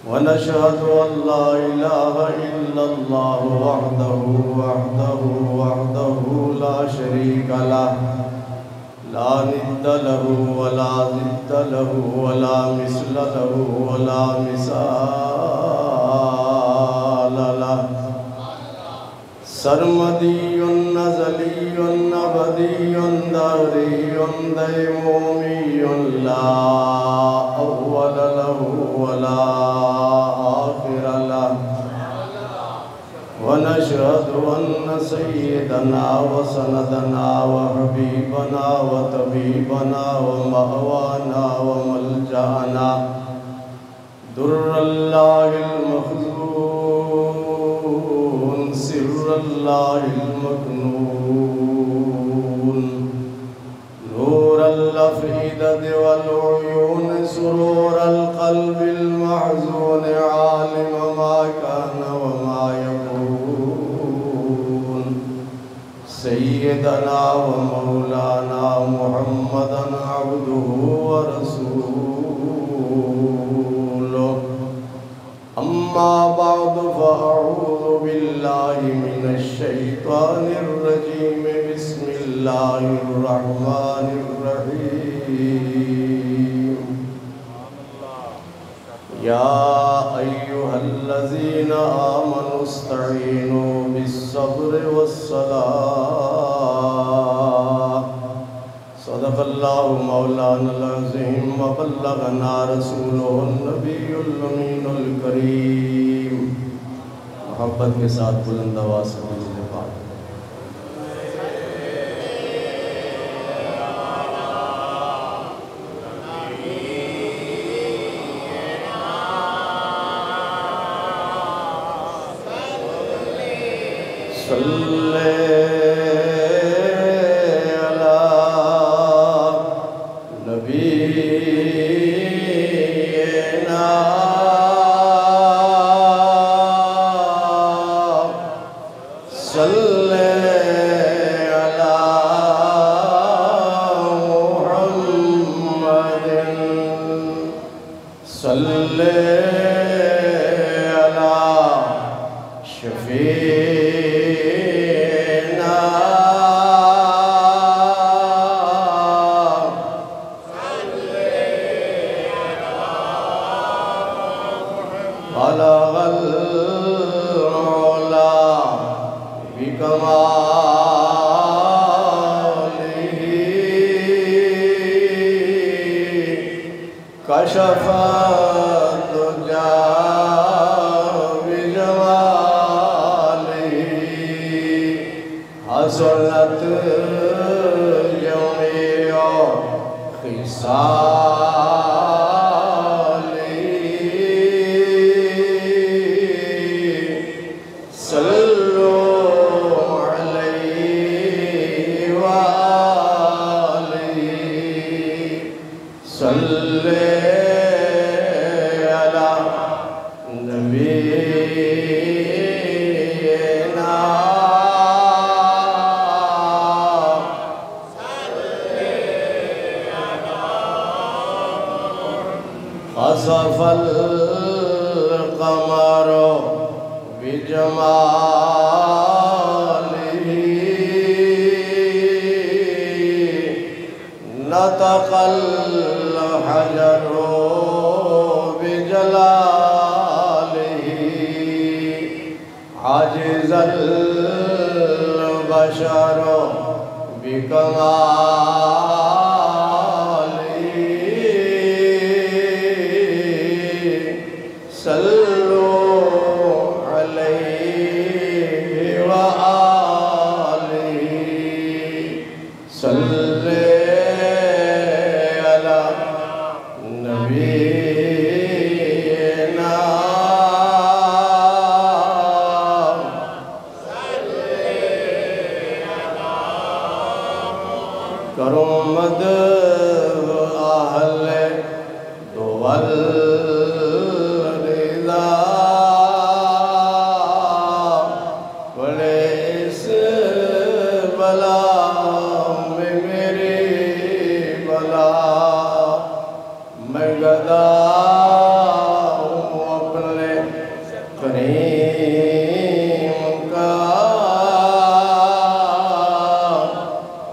ونشهد أن لا إله إلا الله وحده لا شريك له لا ند له ولا ضد له ولا مثل له ولا مثال له سرمدي نزلي أبدي دهري ديمومي لا أول له ولا آخر له ونشهد أن سيدنا وسندنا وحبيبنا وطبيبنا ومأوانا وملجأنا در الله المخزون سر الله المكنون نور الأفئدة والعيون سرور القلب المحزون عالم ما كان وما يكون سيدنا ومولانا محمدا عبده ورسوله أما بعد فأعوذ بالله من الشيطان الرجيم بسم الله الرحمن الرحيم يا أيها الذين آمنوا استعينوا بالصبر والصلاة صدق الله مولانا العظيم وبلغنا رسوله النبي الأمين الكريم محبت کے ساتھ بلند آواز سے درود پاک خسف القمر بجماله نطق الحجر بجلاله عجز البشر بكماله صلوا عليه وآله صلی علی نبینا کرمد اہل دول رضا بڑے اس بلا میں میری بلا میں گدا ہوں اپنے کریم کا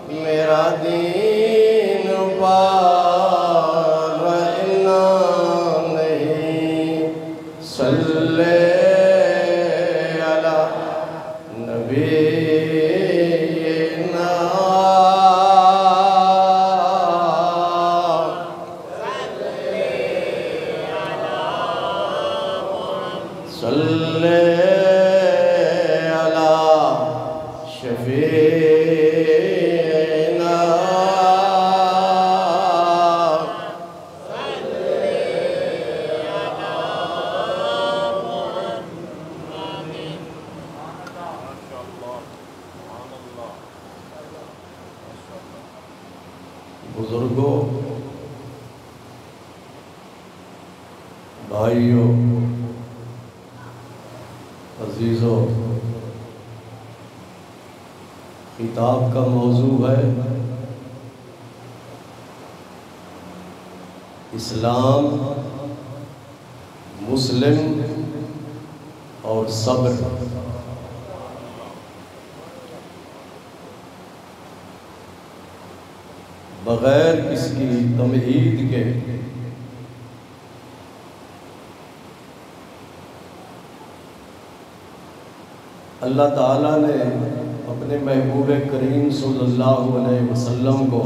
میرا دین پار رہنا نہیں صلی علی نبینا صلی علی شفیعنا بزرگوں، بھائیوں، عزیزوں، خطاب کا موضوع ہے اسلام، مسلم اور صبر۔ بغیر اس کی تمہید کے اللہ تعالیٰ نے اپنے محبوب کریم صلی اللہ علیہ وسلم کو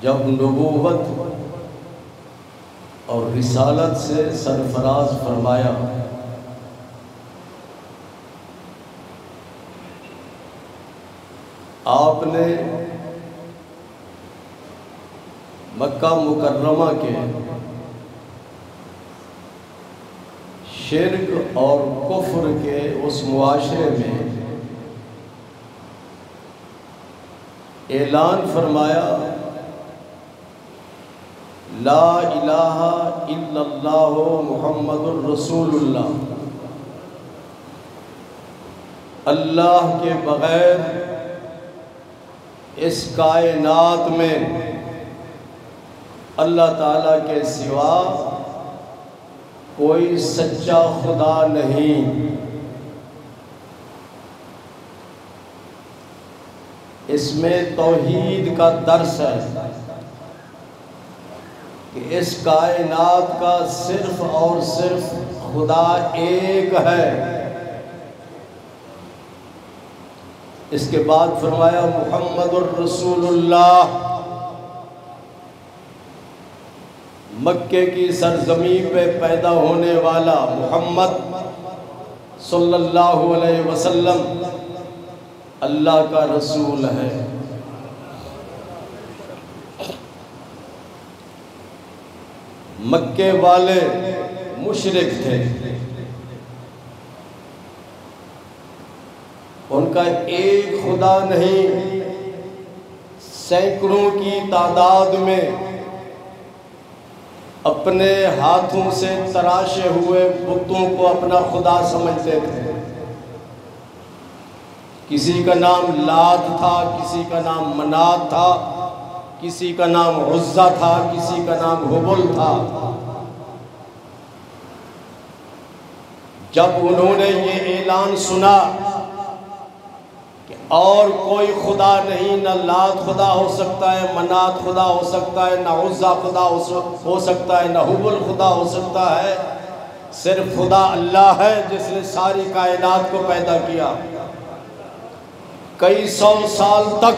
جب نبوت اور رسالت سے سرفراز فرمایا آپ نے مکہ مکرمہ کے شرک اور کفر کے اس معاشرے میں اعلان فرمایا لا الہ الا اللہ محمد الرسول اللہ، اللہ کے بغیر اس کائنات میں اللہ تعالیٰ کے سوا کوئی سچا خدا نہیں۔ اس میں توحید کا درس ہے کہ اس کائنات کا صرف اور صرف خدا ایک ہے۔ اس کے بعد فرمایا محمد الرسول اللہ، مکے کی سرزمین پہ پیدا ہونے والا محمد صلی اللہ علیہ وسلم اللہ کا رسول ہے۔ مکے والے مشرک تھے، ان کا ایک خدا نہیں، سینکڑوں کی تعداد میں اپنے ہاتھوں سے تراشے ہوئے بتوں کو اپنا خدا سمجھتے تھے۔ کسی کا نام لات تھا، کسی کا نام منات تھا، کسی کا نام عزا تھا، کسی کا نام حبل تھا۔ جب انہوں نے یہ اعلان سنا کہ اور کوئی خدا نہیں، نہ لات خدا ہو سکتا ہے، منات خدا ہو سکتا ہے، نہ عزا خدا ہو سکتا ہے، نہ حبل خدا ہو سکتا ہے، صرف خدا اللہ ہے جس نے ساری کائنات کو پیدا کیا۔ کئی سو سال تک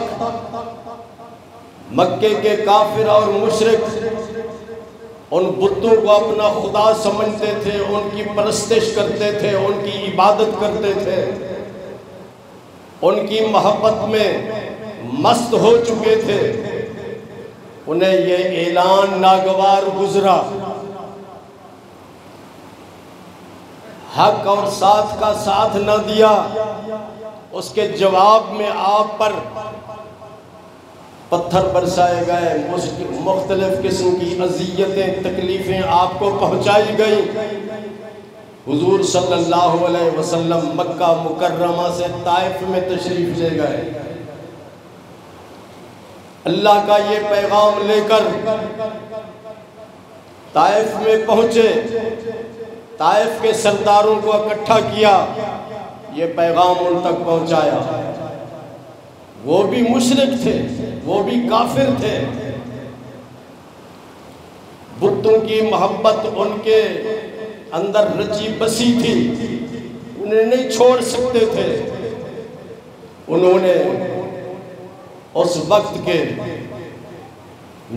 مکے کے کافر اور مشرک ان بتوں کو اپنا خدا سمجھتے تھے، ان کی پرستش کرتے تھے، ان کی عبادت کرتے تھے، ان کی محبت میں مست ہو چکے تھے۔ انہیں یہ اعلان ناگوار گزرا، حق اور ساتھ کا ساتھ نہ دیا، اس کے جواب میں آپ پر پتھر برسائے گئے، مختلف قسم کی اذیتیں تکلیفیں آپ کو پہنچائی گئی۔ حضور صلی اللہ علیہ وسلم مکہ مکرمہ سے طائف میں تشریف لے گئے، اللہ کا یہ پیغام لے کر طائف میں پہنچے، طائف کے سرداروں کو اکٹھا کیا، یہ پیغام ان تک پہنچایا۔ وہ بھی مشرک تھے، وہ بھی کافر تھے، بتوں کی محبت ان کے اندر رچی بسی تھی، انہیں نہیں چھوڑ سکتے تھے۔ انہوں نے اس وقت کے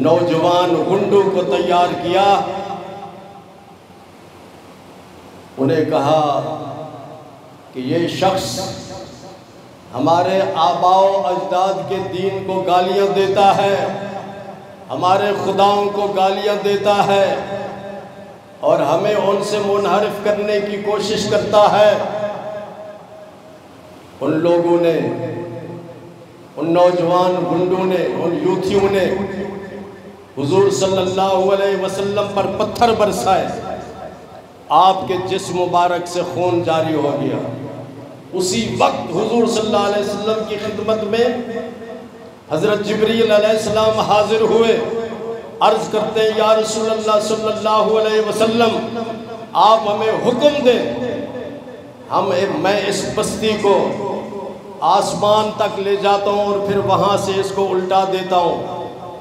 نوجوان گنڈوں کو تیار کیا، انہیں کہا کہ یہ شخص ہمارے آباء و اجداد کے دین کو گالیاں دیتا ہے، ہمارے خداؤں کو گالیاں دیتا ہے اور ہمیں ان سے منحرف کرنے کی کوشش کرتا ہے۔ ان لوگوں نے، ان نوجوان گنڈوں نے، ان یوتھیوں نے حضور صلی اللہ علیہ وسلم پر پتھر برسائے، آپ کے جسم مبارک سے خون جاری ہو گیا۔ اسی وقت حضور صلی اللہ علیہ وسلم کی خدمت میں حضرت جبریل علیہ السلام حاضر ہوئے، عرض کرتے ہیں یا رسول اللہ صلی اللہ علیہ وسلم، آپ ہمیں حکم دیں، میں اس بستی کو آسمان تک لے جاتا ہوں اور پھر وہاں سے اس کو الٹا دیتا ہوں،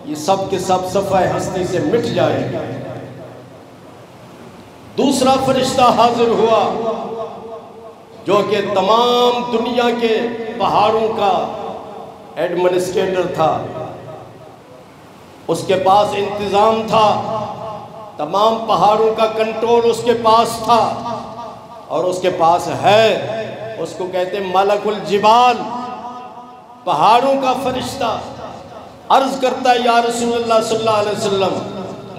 یہ سب کے سب صفحہ ہستی سے مٹ جائے گا۔ دوسرا فرشتہ حاضر ہوا جو کہ تمام دنیا کے پہاڑوں کا ایڈمنسٹریٹر تھا، اس کے پاس انتظام تھا، تمام پہاڑوں کا کنٹرول اس کے پاس تھا اور اس کے پاس ہے۔ اس کو کہتے ہیں ملک الجبال، پہاڑوں کا فرشتہ۔ عرض کرتا ہے یا رسول اللہ صلی اللہ علیہ وسلم،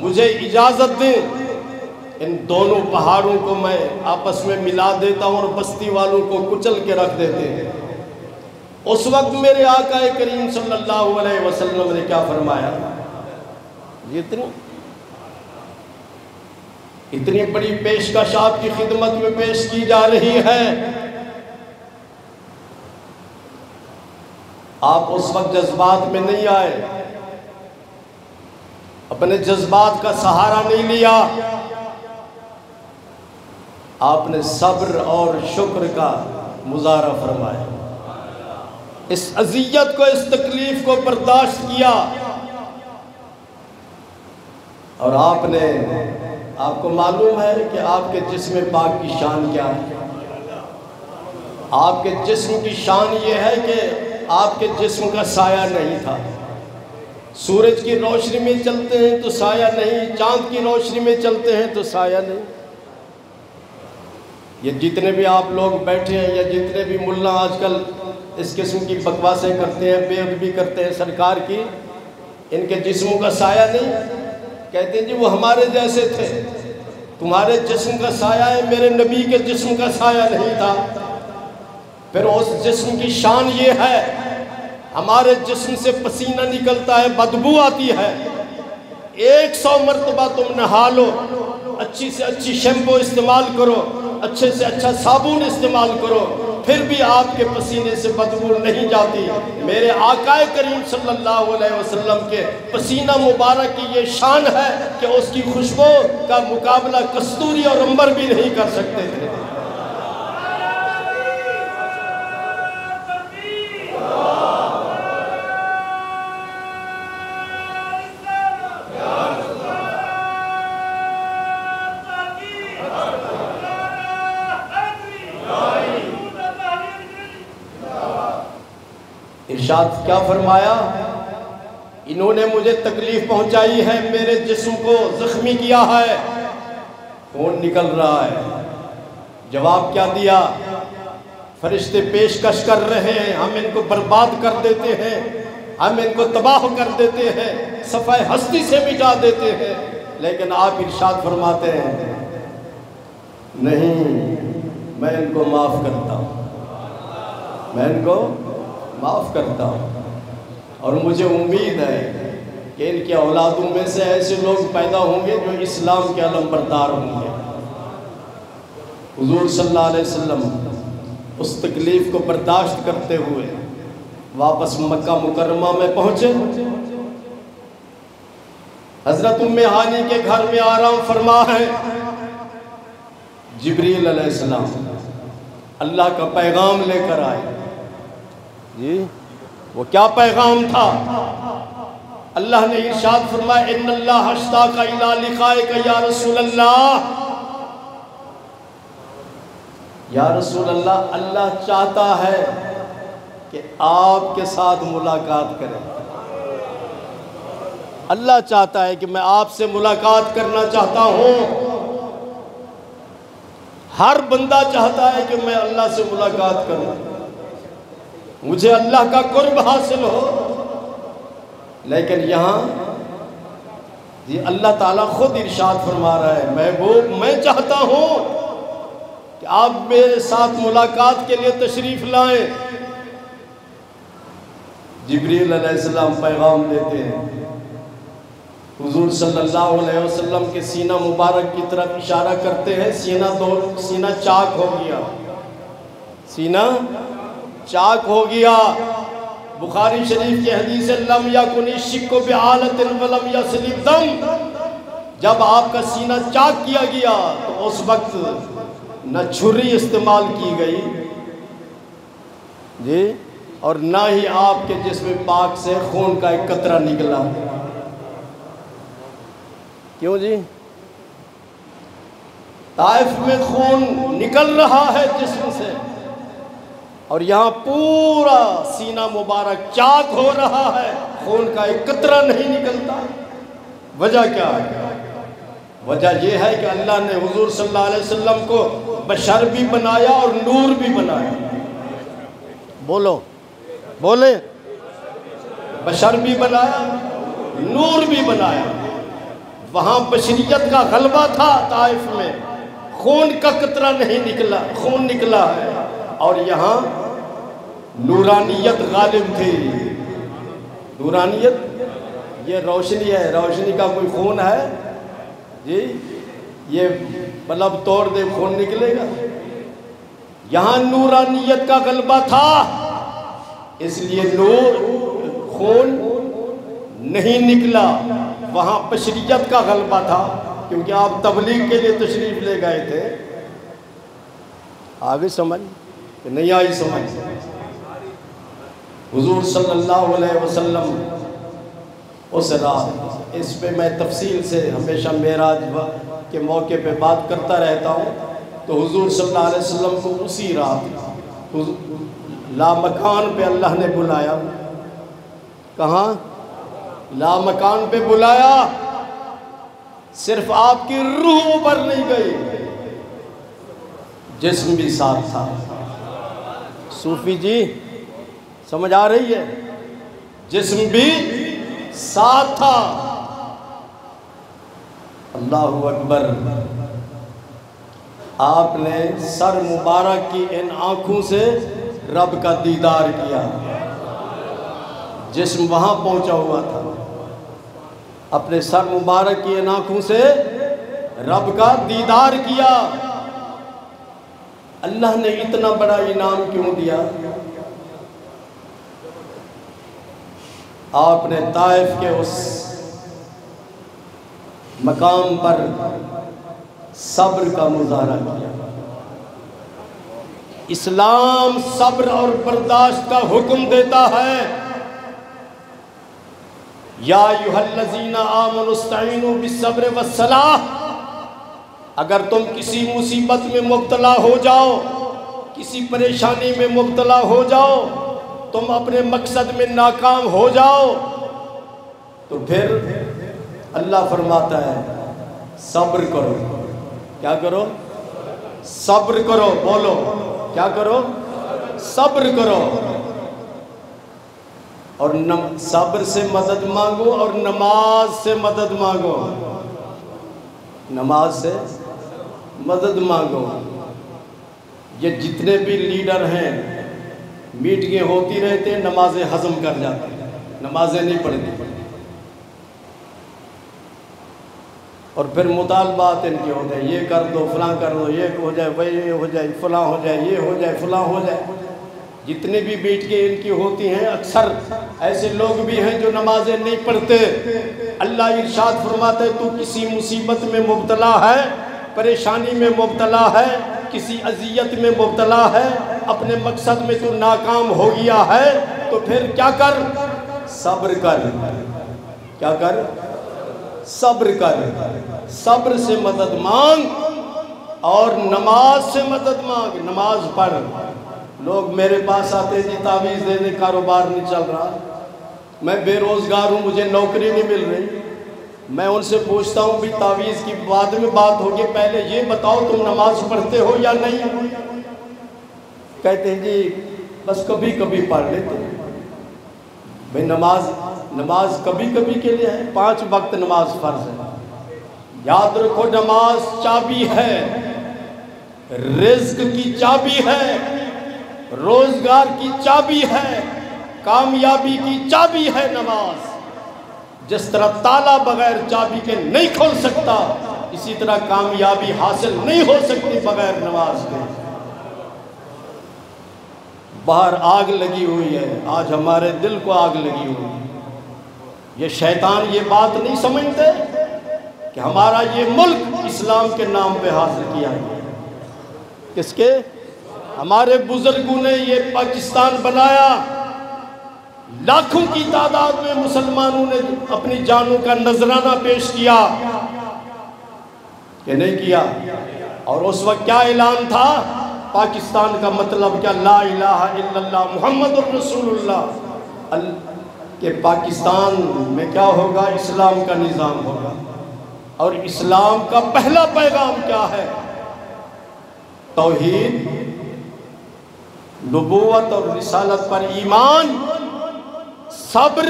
مجھے اجازت دیں، ان دونوں پہاڑوں کو میں آپس میں ملا دیتا ہوں اور بستی والوں کو کچل کے رکھ دیتے ہیں۔ اس وقت میرے آقا کریم صلی اللہ علیہ وسلم نے کیا فرمایا؟ اتنی بڑی پیشکش آپ کی خدمت میں پیش کی جا رہی ہے، آپ اس وقت جذبات میں نہیں آئے، اپنے جذبات کا سہارا نہیں لیا، آپ نے صبر اور شکر کا مظاہرہ فرمایا، اس اذیت کو، اس تکلیف کو برداشت کیا، اور آپ کو معلوم ہے کہ آپ کے جسم پاک کی شان کیا ہے؟ آپ کے جسم کی شان یہ ہے کہ آپ کے جسم کا سایہ نہیں تھا۔ سورج کی روشنی میں چلتے ہیں تو سایہ نہیں، چاند کی روشنی میں چلتے ہیں تو سایہ نہیں۔ یہ جتنے بھی آپ لوگ بیٹھے ہیں یا جتنے بھی ملا آج کل اس قسم کی بکواسیں کرتے ہیں، بے ادبی کرتے ہیں سرکار کی، ان کے جسموں کا سایہ نہیں، کہتے ہیں جی وہ ہمارے جیسے تھے، تمہارے جسم کا سایہ ہے، میرے نبی کے جسم کا سایہ نہیں تھا۔ پھر اس جسم کی شان یہ ہے، ہمارے جسم سے پسینہ نکلتا ہے، بدبو آتی ہے، 100 مرتبہ تم نہا لو، اچھی سے اچھی شیمپو استعمال کرو، اچھے سے اچھا صابن استعمال کرو، پھر بھی آپ کے پسینے سے بدبو نہیں جاتی۔ میرے آقا کریم صلی اللہ علیہ وسلم کے پسینہ مبارک کی یہ شان ہے کہ اس کی خوشبو کا مقابلہ کستوری اور عنبر بھی نہیں کر سکتے تھے۔ ارشاد کیا فرمایا؟ انہوں نے مجھے تکلیف پہنچائی ہے، میرے جسم کو زخمی کیا ہے، خون نکل رہا ہے۔ جواب کیا دیا؟ فرشتے پیشکش کر رہے ہیں، ہم ان کو برباد کر دیتے ہیں، ہم ان کو تباہ کر دیتے ہیں، صفحہ ہستی سے مٹا دیتے ہیں، لیکن آپ ارشاد فرماتے ہیں نہیں، میں ان کو معاف کرتا ہوں، میں ان کو معاف کرتا ہوں، اور مجھے امید ہے کہ ان کے اولادوں میں سے ایسے لوگ پیدا ہوں گے جو اسلام کے علم بردار ہوں گے۔ حضور صلی اللہ علیہ وسلم اس تکلیف کو برداشت کرتے ہوئے واپس مکہ مکرمہ میں پہنچے۔ حضرت ام ہانی کے گھر میں آرام فرما ہے۔ جبریل علیہ السلام اللہ کا پیغام لے کر آئے۔ جی وہ کیا پیغام تھا؟ اللہ نے ارشاد فرمایا ان اللہ اشتاق الی لقائک یا رسول اللہ، یا رسول اللہ، اللہ چاہتا ہے کہ آپ کے ساتھ ملاقات کریں، اللہ چاہتا ہے کہ میں آپ سے ملاقات کرنا چاہتا ہوں۔ ہر بندہ چاہتا ہے کہ میں اللہ سے ملاقات کروں، مجھے اللہ کا قرب حاصل ہو، لیکن یہاں یہ اللہ تعالیٰ خود ارشاد فرما رہا ہے محبوب میں چاہتا ہوں کہ آپ میرے ساتھ ملاقات کے لیے تشریف لائیں۔ جبریل علیہ السلام پیغام دیتے ہیں، حضور صلی اللہ علیہ وسلم کے سینہ مبارک کی طرف اشارہ کرتے ہیں، سینہ چاک ہو گیا، سینہ چاک ہو گیا۔ بخاری شریف کی حدیث لم یکن الشق بعالۃ ولم یسل الدم، جب آپ کا سینہ چاک کیا گیا تو اس وقت نہ چھری استعمال کی گئی جی، اور نہ ہی آپ کے جسم پاک سے خون کا ایک قطرہ نکلا۔ کیوں جی؟ طائف میں خون نکل رہا ہے جسم سے، اور یہاں پورا سینہ مبارک چاک ہو رہا ہے، خون کا ایک قطرہ نہیں نکلتا۔ وجہ کیا ہے؟ وجہ یہ ہے کہ اللہ نے حضور صلی اللہ علیہ وسلم کو بشر بھی بنایا اور نور بھی بنایا۔ بولو بولے، بشر بھی بنایا، نور بھی بنایا۔ وہاں بشریت کا غلبہ تھا، طائف میں خون کا قطرہ نہیں نکلا، خون نکلا ہے، اور یہاں نورانیت غالب تھی۔ نورانیت یہ روشنی ہے، روشنی کا کوئی خون ہے جی؟ یہ بلب توڑ دے خون نکلے گا؟ یہاں نورانیت کا غلبہ تھا، اس لیے نور خون نہیں نکلا۔ وہاں بشریت کا غلبہ تھا، کیونکہ آپ تبلیغ کے لیے تشریف لے گئے تھے۔ آگے سمجھ کہ نہیں آئی سمجھ؟ حضور صلی اللہ علیہ وسلم اس رات، اس پہ میں تفصیل سے ہمیشہ معراج کے موقع پہ بات کرتا رہتا ہوں، تو حضور صلی اللہ علیہ وسلم کو اسی رات لامکان پہ اللہ نے بلایا۔ کہاں؟ لامکان پہ بلایا۔ صرف آپ کی روح اوپر نہیں گئی، جسم بھی ساتھ تھا۔ صوفی جی سمجھ آ رہی ہے؟ جسم بھی ساتھ تھا۔ اللہ اکبر۔ آپ نے سر مبارک کی ان آنکھوں سے رب کا دیدار کیا، جسم وہاں پہنچا ہوا تھا، اپنے سر مبارک کی ان آنکھوں سے رب کا دیدار کیا۔ اللہ نے اتنا بڑا انعام کیوں دیا؟ آپ نے طائف کے اس مقام پر صبر کا مظاہرہ کیا۔ اسلام صبر اور برداشت کا حکم دیتا ہے۔ یا ایھا الذین آمنوا استعینوا بالصبر والصلاۃ، اگر تم کسی مصیبت میں مبتلا ہو جاؤ، کسی پریشانی میں مبتلا ہو جاؤ، تم اپنے مقصد میں ناکام ہو جاؤ، تو پھر اللہ فرماتا ہے صبر کرو۔ کیا کرو؟ صبر کرو۔ بولو کیا کرو؟ صبر کرو۔ اور صبر سے مدد مانگو اور نماز سے مدد مانگو۔ نماز سے مدد مانگو۔ یہ جتنے بھی لیڈر ہیں میٹنگیں ہوتی رہتے ہیں، نمازیں ہضم کر جاتے ہیں، نمازیں نہیں پڑھتے، اور پھر مطالبات ان کے ہوتے ہیں، یہ کر دو، فلاں کر دو، یہ ہو جائے، وہ ہو جائے، فلاں ہو جائے، یہ ہو جائے، فلاں ہو جائے۔ جتنے بھی میٹنگیں ان کی ہوتی ہیں، اکثر ایسے لوگ بھی ہیں جو نمازیں نہیں پڑھتے۔ اللہ ارشاد فرماتا ہے تو کسی مصیبت میں مبتلا ہے، پریشانی میں مبتلا ہے، کسی اذیت میں مبتلا ہے، اپنے مقصد میں تو ناکام ہو گیا ہے، تو پھر کیا کر؟ صبر کر۔ کیا کر؟ صبر کر۔ صبر سے مدد مانگ اور نماز سے مدد مانگ۔ نماز پڑھ۔ لوگ میرے پاس آتے جی تعویذ دے دے، کاروبار نہیں چل رہا، میں بے روزگار ہوں، مجھے نوکری نہیں مل رہی۔ میں ان سے پوچھتا ہوں بھی تعویذ کی بعد میں بات ہوگی، پہلے یہ بتاؤ تم نماز پڑھتے ہو یا نہیں؟ کہتے ہیں جی بس کبھی کبھی پڑھ لیتے ہیں۔ بھئی نماز کبھی کبھی کے لیے ہے، 5 وقت نماز فرض ہے۔ یاد رکھو نماز چابی ہے، رزق کی چابی ہے، روزگار کی چابی ہے، کامیابی کی چابی ہے نماز۔ جس طرح تالا بغیر چابی کے نہیں کھول سکتا، اسی طرح کامیابی حاصل نہیں ہو سکتی بغیر نماز کے۔ باہر آگ لگی ہوئی ہے، آج ہمارے دل کو آگ لگی ہوئی ہے۔ یہ شیطان یہ بات نہیں سمجھتے کہ ہمارا یہ ملک اسلام کے نام پہ حاصل کیا ہے۔ کس کے؟ ہمارے بزرگوں نے یہ پاکستان بنایا، لاکھوں کی تعداد میں مسلمانوں نے اپنی جانوں کا نذرانہ پیش کیا کہ نہیں کیا؟ اور اس وقت کیا اعلان تھا؟ پاکستان کا مطلب کیا؟ لا الہ الا اللہ محمد رسول اللہ، کہ پاکستان میں کیا ہوگا؟ اسلام کا نظام ہوگا۔ اور اسلام کا پہلا پیغام کیا ہے؟ توحید، نبوت اور رسالت پر ایمان، صبر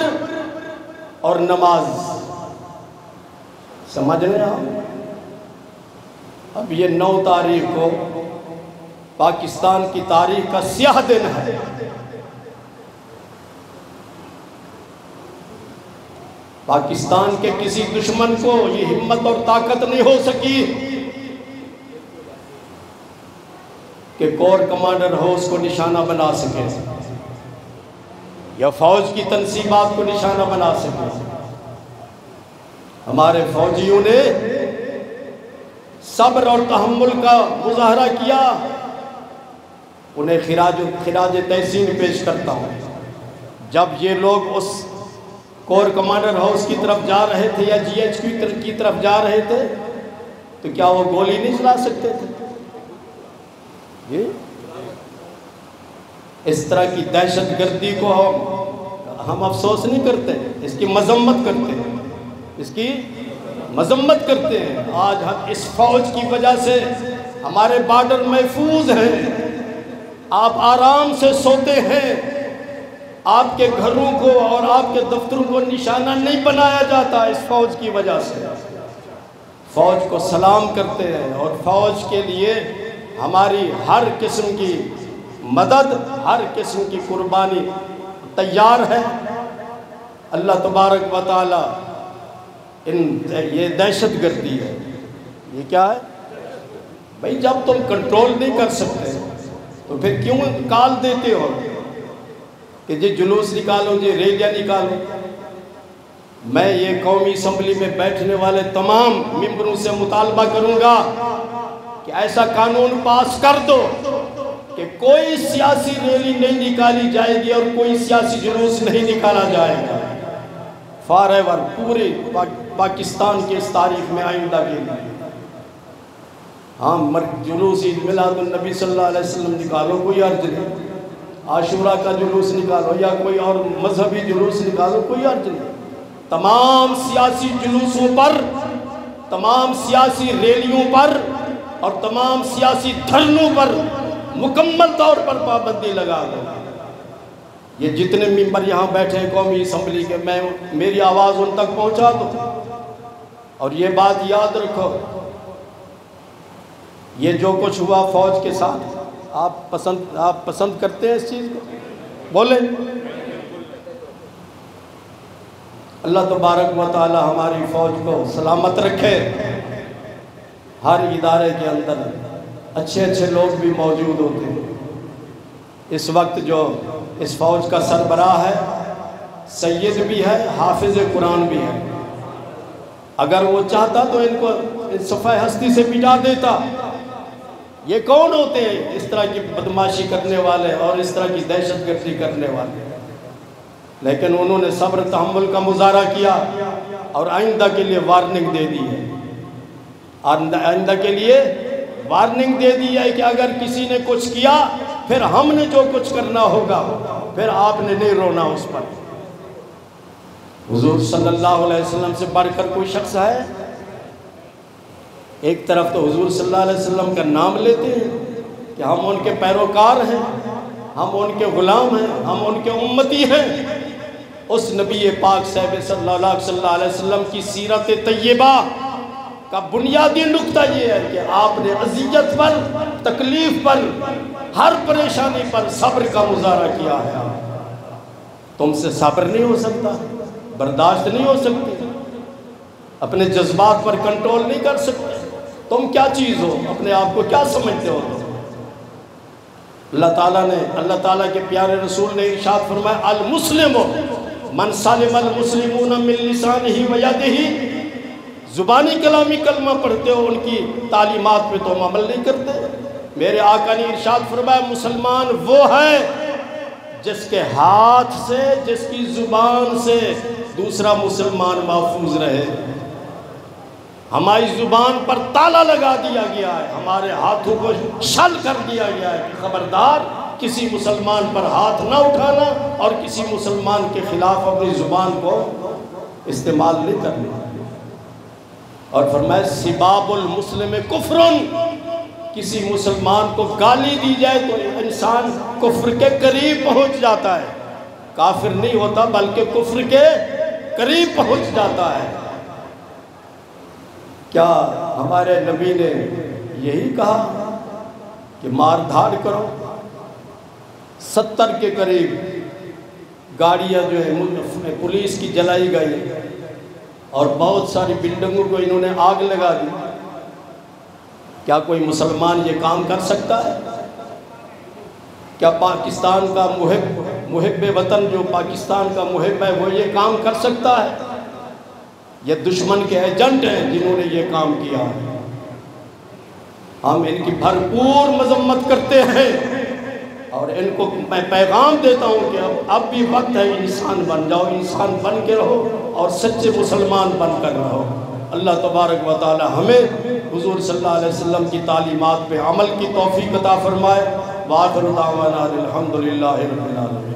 اور نماز۔ سمجھ رہے ہیں آپ؟ اب یہ 9 تاریخ کو پاکستان کی تاریخ کا سیاہ دن ہے۔ پاکستان کے کسی دشمن کو یہ ہمت اور طاقت نہیں ہو سکی کہ کور کمانڈر ہو اس کو نشانہ بنا سکے، یا فوج کی تنصیبات کو نشانہ بنا سکے۔ ہمارے فوجیوں نے صبر اور تحمل کا مظاہرہ کیا، انہیں خراج تحسین پیش کرتا ہوں۔ جب یہ لوگ اس کور کمانڈر ہاؤس کی طرف جا رہے تھے یا جی ایچ کی طرف جا رہے تھے، تو کیا وہ گولی نہیں چلا سکتے تھے؟ اس طرح کی دہشت گردی کو ہم افسوس نہیں کرتے، اس کی مذمت کرتے ہیں، اس کی مذمت کرتے ہیں۔ آج ہم اس فوج کی وجہ سے ہمارے بارڈر محفوظ ہیں، آپ آرام سے سوتے ہیں، آپ کے گھروں کو اور آپ کے دفتروں کو نشانہ نہیں بنایا جاتا اس فوج کی وجہ سے۔ فوج کو سلام کرتے ہیں، اور فوج کے لیے ہماری ہر قسم کی مدد، ہر قسم کی قربانی تیار ہے۔ اللہ تبارک و تعالی یہ دہشت گردی ہے، یہ کیا ہے؟ بھائی جب تم کنٹرول نہیں کر سکتے تو پھر کیوں کال دیتے ہو کہ جی جلوس نکالو، جی ریلیاں نکالو؟ میں یہ قومی اسمبلی میں بیٹھنے والے تمام ممبروں سے مطالبہ کروں گا کہ ایسا قانون پاس کر دو کہ کوئی سیاسی ریلی نہیں نکالی جائے گی اور کوئی سیاسی جلوس نہیں نکالا جائے گا فار ایور، پورے پاکستان کی اس تاریخ میں آئندہ کے لیے۔ ہاں جلوس عید میلاد النبی صلی اللہ علیہ وسلم نکالو، کوئی عرض نہیں، عاشورہ کا جلوس نکالو یا کوئی اور مذہبی جلوس نکالو، کوئی عرض نہیں۔ تمام سیاسی جلوسوں پر، تمام سیاسی ریلیوں پر اور تمام سیاسی دھرنوں پر مکمل طور پر پابندی لگا دو۔ یہ جتنے ممبر یہاں بیٹھے ہیں قومی اسمبلی کے، میں میری آواز ان تک پہنچا دو۔ اور یہ بات یاد رکھو، یہ جو کچھ ہوا فوج کے ساتھ، آپ پسند کرتے ہیں اس چیز کو؟ بولیں۔ اللہ تبارک و تعالی ہماری فوج کو سلامت رکھے۔ ہر ادارے کے اندر اچھے اچھے لوگ بھی موجود ہوتے ہیں۔ اس وقت جو اس فوج کا سربراہ ہے، سید بھی ہے، حافظ قرآن بھی ہے۔ اگر وہ چاہتا تو ان کو صفحہ ہستی سے مٹا دیتا۔ یہ کون ہوتے ہیں اس طرح کی بدماشی کرنے والے اور اس طرح کی دہشت گردی کرنے والے؟ لیکن انہوں نے صبر تحمل کا مظاہرہ کیا اور آئندہ کے لیے وارننگ دے دی ہے۔ آئندہ کے لیے وارننگ دے دی ہے کہ اگر کسی نے کچھ کیا پھر ہم نے جو کچھ کرنا ہوگا، پھر آپ نے نہیں رونا اس پر۔ حضور صلی اللہ علیہ وسلم سے بڑھ کر کوئی شخص ہے؟ ایک طرف تو حضور صلی اللہ علیہ وسلم کا نام لیتے ہیں کہ ہم ان کے پیروکار ہیں، ہم ان کے غلام ہیں، ہم ان کے امتی ہیں۔ اس نبی پاک صاحب صلی اللہ علیہ وسلم کی سیرت طیبہ کا بنیادی نقطہ یہ ہے کہ آپ نے اذیت پر، تکلیف پر، ہر پریشانی پر صبر کا مظاہرہ کیا ہے۔ تم سے صبر نہیں ہو سکتا، برداشت نہیں ہو سکتی، اپنے جذبات پر کنٹرول نہیں کر سکتے۔ تم کیا چیز ہو؟ اپنے آپ کو کیا سمجھتے ہو؟ اللہ تعالیٰ کے پیارے رسول نے ارشاد فرمایا، المسلم من سلم المسلمون من لسانہ و یدہ۔ زبانی کلامی کلمہ پڑھتے ہو، ان کی تعلیمات پہ تم عمل نہیں کرتے۔ میرے آقا نے ارشاد فرمایا، مسلمان وہ ہے جس کے ہاتھ سے، جس کی زبان سے دوسرا مسلمان محفوظ رہے۔ ہماری زبان پر تالا لگا دیا گیا ہے، ہمارے ہاتھوں کو شل کر دیا گیا ہے کہ خبردار کسی مسلمان پر ہاتھ نہ اٹھانا اور کسی مسلمان کے خلاف اپنی زبان کو استعمال نہیں کرنا۔ اور فرمایا سباب المسلم کفر، کسی مسلمان کو گالی دی جائے تو انسان کفر کے قریب پہنچ جاتا ہے، کافر نہیں ہوتا بلکہ کفر کے قریب پہنچ جاتا ہے۔ کیا ہمارے نبی نے یہی کہا کہ مار دھاڑ کرو؟ 70 کے قریب گاڑیاں جو ہے پولیس کی جلائی گئی اور بہت ساری بلڈنگوں کو انہوں نے آگ لگا دی۔ کیا کوئی مسلمان یہ کام کر سکتا ہے؟ کیا پاکستان کا محب وطن جو پاکستان کا محب ہے وہ یہ کام کر سکتا ہے؟ یہ دشمن کے ایجنٹ ہیں جنہوں نے یہ کام کیا ہے۔ ہم ان کی بھرپور مذمت کرتے ہیں اور ان کو میں پیغام دیتا ہوں کہ اب بھی وقت ہے، انسان بن جاؤ، انسان بن کے رہو اور سچے مسلمان بن کر رہو۔ اللہ تبارک و تعالی ہمیں حضور صلی اللہ علیہ وسلم کی تعلیمات پہ عمل کی توفیق عطا فرمائے۔ وآخر دعوانا الحمدللہ رب العالمین۔